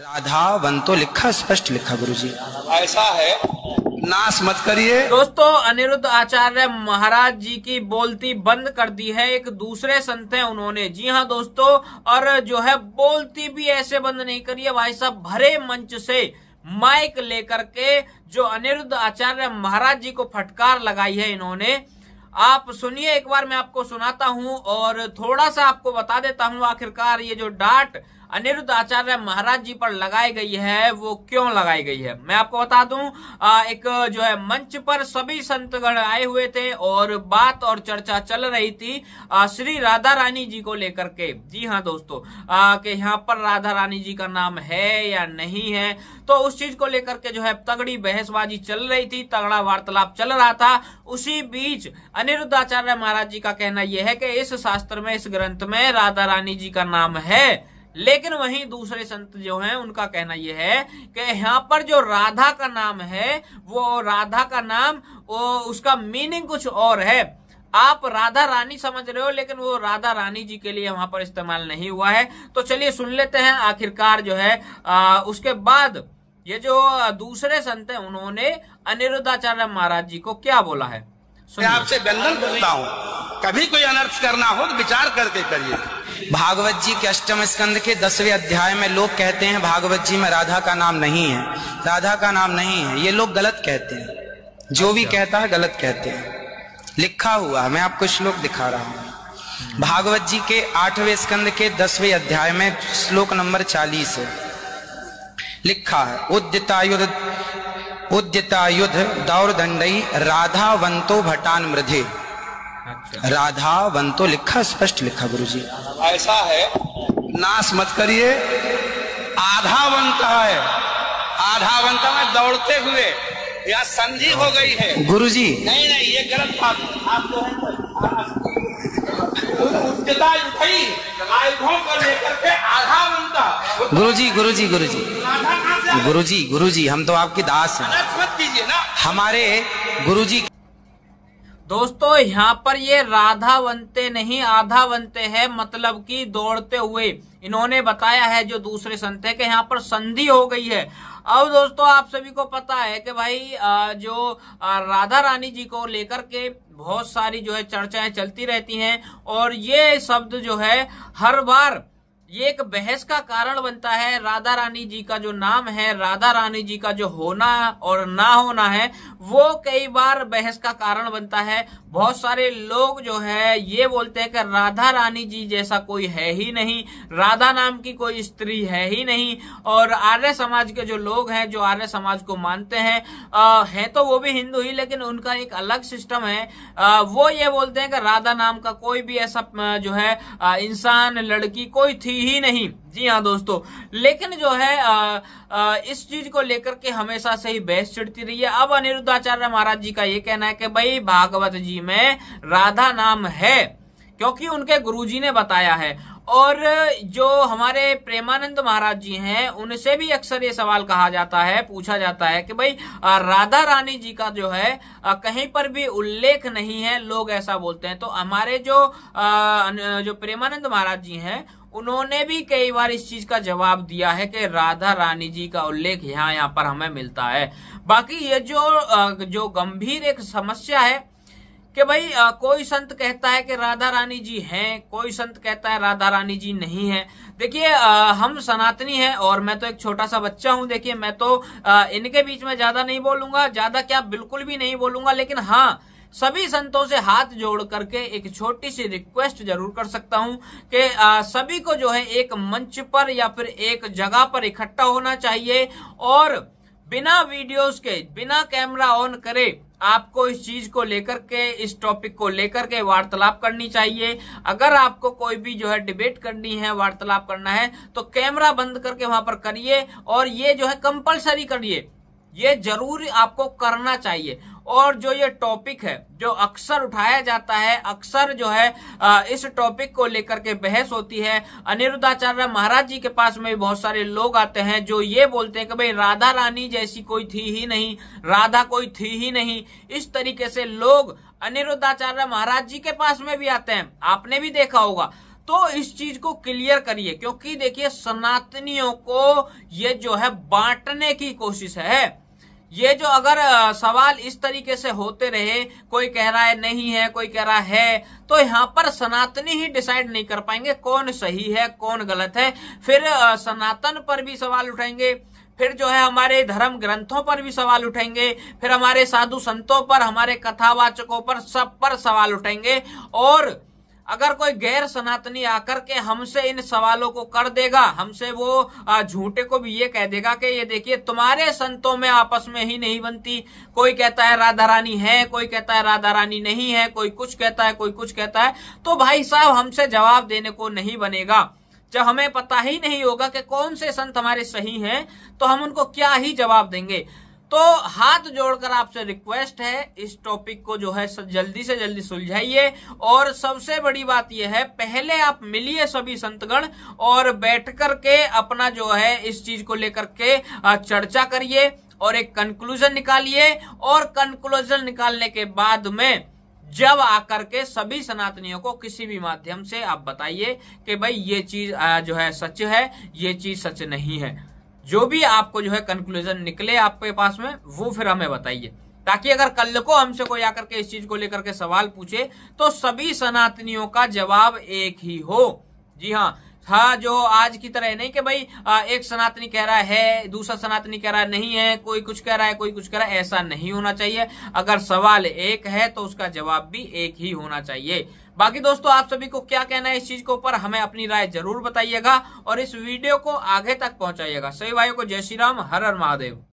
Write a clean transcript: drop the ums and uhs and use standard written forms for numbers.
राधावन तो लिखा, स्पष्ट लिखा गुरुजी। ऐसा है, नाश मत करिए। दोस्तों, अनिरुद्ध आचार्य महाराज जी की बोलती बंद कर दी है। एक दूसरे संत हैं उन्होंने, जी हाँ दोस्तों, और जो है बोलती भी ऐसे बंद नहीं करी है भाई साहब। भरे मंच से माइक लेकर के जो अनिरुद्ध आचार्य महाराज जी को फटकार लगाई है इन्होंने, आप सुनिए। एक बार मैं आपको सुनाता हूं और थोड़ा सा आपको बता देता हूं आखिरकार ये जो डांट अनिरुद्ध आचार्य महाराज जी पर लगाई गई है वो क्यों लगाई गई है। मैं आपको बता दूं, एक जो है मंच पर सभी संतगण आए हुए थे और बात और चर्चा चल रही थी श्री राधा रानी जी को लेकर के। जी हाँ दोस्तों, कि यहाँ पर राधा रानी जी का नाम है या नहीं है, तो उस चीज को लेकर के जो है तगड़ी बहसबाजी चल रही थी, तगड़ा वार्तालाप चल रहा था। उसी बीच अनिरुद्ध आचार्य महाराज जी का कहना यह है कि इस शास्त्र में, इस ग्रंथ में राधा रानी जी का नाम है, लेकिन वहीं दूसरे संत जो हैं उनका कहना यह है कि यहाँ पर जो राधा का नाम है वो राधा का नाम, वो उसका मीनिंग कुछ और है। आप राधा रानी समझ रहे हो, लेकिन वो राधा रानी जी के लिए वहां पर इस्तेमाल नहीं हुआ है। तो चलिए सुन लेते हैं आखिरकार जो है उसके बाद ये जो दूसरे संत हैं उन्होंने अनिरुद्धाचार्य महाराज जी को क्या बोला है। मैं आपसे वंदन करता हूँ, कभी कोई अनर्थ करना हो तो विचार करके करिए। भागवत जी के अष्टम स्कंद के 10वें अध्याय में लोग कहते हैं भागवत जी में राधा का नाम नहीं है, राधा का नाम नहीं है। ये लोग गलत कहते हैं, जो भी कहता है गलत कहते हैं। लिखा हुआ, मैं आपको श्लोक दिखा रहा हूं। भागवत जी के 8वें स्कंद के 10वें अध्याय में श्लोक नंबर 40 है, लिखा है उद्यतायुध दौरदंडई राधावंतो भटान मृधे। राधावंतो लिखा, स्पष्ट लिखा गुरुजी। ऐसा है, नाश मत करिए। आधावंत है, आधावंत में दौड़ते हुए यहाँ संधि हो गई है गुरुजी। नहीं नहीं, ये गलत बात। आप जो है आयुधों को लेकर के आधावंत। गुरुजी गुरुजी गुरुजी गुरुजी गुरुजी, हम तो आपकी दास हैं, मत कीजिए ना हमारे गुरुजी। दोस्तों, यहाँ पर ये राधावंते नहीं आधावंते है, मतलब कि दौड़ते हुए। इन्होंने बताया है जो दूसरे संत है कि यहाँ पर संधि हो गई है। अब दोस्तों, आप सभी को पता है कि भाई जो राधा रानी जी को लेकर के बहुत सारी जो है चर्चाएं चलती रहती हैं और ये शब्द जो है हर बार ये एक बहस का कारण बनता है। राधा रानी जी का जो नाम है, राधा रानी जी का जो होना और ना होना है, वो कई बार बहस का कारण बनता है। बहुत सारे लोग जो है ये बोलते हैं कि राधा रानी जी जैसा कोई है ही नहीं, राधा नाम की कोई स्त्री है ही नहीं। और आर्य समाज के जो लोग हैं, जो आर्य समाज को मानते हैं तो वो भी हिंदू ही, लेकिन उनका एक अलग सिस्टम है। वो ये बोलते हैं कि राधा नाम का कोई भी ऐसा जो है इंसान, लड़की कोई थी ही नहीं। जी हाँ दोस्तों, लेकिन जो है इस चीज को लेकर के हमेशा से ही बहस छिड़ती रही है। अब अनिरुद्धाचार्य महाराज जी का ये कहना है कि भाई भागवत जी में राधा नाम है, क्योंकि उनके गुरुजी ने बताया है। और जो हमारे प्रेमानंद महाराज जी हैं उनसे भी अक्सर ये सवाल कहा जाता है, पूछा जाता है कि भाई राधा रानी जी का जो है कहीं पर भी उल्लेख नहीं है, लोग ऐसा बोलते हैं। तो हमारे जो प्रेमानंद महाराज जी हैं उन्होंने भी कई बार इस चीज का जवाब दिया है कि राधा रानी जी का उल्लेख यहाँ पर हमें मिलता है। बाकी ये जो गंभीर एक समस्या है कि भाई कोई संत कहता है कि राधा रानी जी हैं, कोई संत कहता है राधा रानी जी नहीं है। देखिए, हम सनातनी हैं और मैं तो एक छोटा सा बच्चा हूं। देखिए, मैं तो इनके बीच में ज्यादा नहीं बोलूंगा, ज्यादा क्या बिल्कुल भी नहीं बोलूंगा, लेकिन हाँ, सभी संतों से हाथ जोड़ करके एक छोटी सी रिक्वेस्ट जरूर कर सकता हूं कि सभी को जो है एक मंच पर या फिर एक जगह पर इकट्ठा होना चाहिए और बिना वीडियोस के, बिना कैमरा ऑन करे आपको इस चीज को लेकर के, इस टॉपिक को लेकर के वार्तालाप करनी चाहिए। अगर आपको कोई भी जो है डिबेट करनी है, वार्तालाप करना है, तो कैमरा बंद करके वहां पर करिए और ये जो है कंपलसरी करिए, ये जरूर आपको करना चाहिए। और जो ये टॉपिक है जो अक्सर उठाया जाता है, अक्सर जो है इस टॉपिक को लेकर के बहस होती है। अनिरुद्धाचार्य महाराज जी के पास में बहुत सारे लोग आते हैं जो ये बोलते हैं कि भाई राधा रानी जैसी कोई थी ही नहीं, राधा कोई थी ही नहीं। इस तरीके से लोग अनिरुद्धाचार्य महाराज जी के पास में भी आते हैं, आपने भी देखा होगा। तो इस चीज को क्लियर करिए, क्योंकि देखिए सनातनियों को ये जो है बांटने की कोशिश है। ये जो अगर सवाल इस तरीके से होते रहे, कोई कह रहा है नहीं है, कोई कह रहा है, तो यहाँ पर सनातनी ही डिसाइड नहीं कर पाएंगे कौन सही है कौन गलत है। फिर सनातन पर भी सवाल उठाएंगे, फिर जो है हमारे धर्म ग्रंथों पर भी सवाल उठाएंगे, फिर हमारे साधु संतों पर, हमारे कथावाचकों पर, सब पर सवाल उठाएंगे। और अगर कोई गैर सनातनी आकर के हमसे इन सवालों को कर देगा, हमसे वो झूठे को भी ये कह देगा कि ये देखिए तुम्हारे संतों में आपस में ही नहीं बनती, कोई कहता है राधा रानी है, कोई कहता है राधा रानी नहीं है, कोई कुछ कहता है, कोई कुछ कहता है, तो भाई साहब हमसे जवाब देने को नहीं बनेगा। जब हमें पता ही नहीं होगा कि कौन से संत हमारे सही हैं, तो हम उनको क्या ही जवाब देंगे। तो हाथ जोड़कर आपसे रिक्वेस्ट है, इस टॉपिक को जो है जल्दी से जल्दी सुलझाइए। और सबसे बड़ी बात यह है, पहले आप मिलिए सभी संतगण और बैठ कर के अपना जो है इस चीज को लेकर के चर्चा करिए और एक कंक्लूजन निकालिए। और कंक्लूजन निकालने के बाद में जब आकर के सभी सनातनियों को किसी भी माध्यम से आप बताइए कि भाई ये चीज जो है सच है, ये चीज सच नहीं है। जो भी आपको जो है कंक्लूजन निकले आपके पास में, वो फिर हमें बताइए, ताकि अगर कल को हमसे कोई आकर के इस चीज को लेकर के सवाल पूछे तो सभी सनातनियों का जवाब एक ही हो। जी हाँ, जो आज की तरह नहीं कि भाई एक सनातनी कह रहा है, दूसरा सनातनी कह रहा है नहीं है, कोई कुछ कह रहा है, कोई कुछ कह रहा है, ऐसा नहीं होना चाहिए। अगर सवाल एक है तो उसका जवाब भी एक ही होना चाहिए। बाकी दोस्तों, आप सभी को क्या कहना है इस चीज के ऊपर, हमें अपनी राय जरूर बताइएगा और इस वीडियो को आगे तक पहुंचाइएगा। सभी भाइयों को जय श्री राम, हर हर महादेव।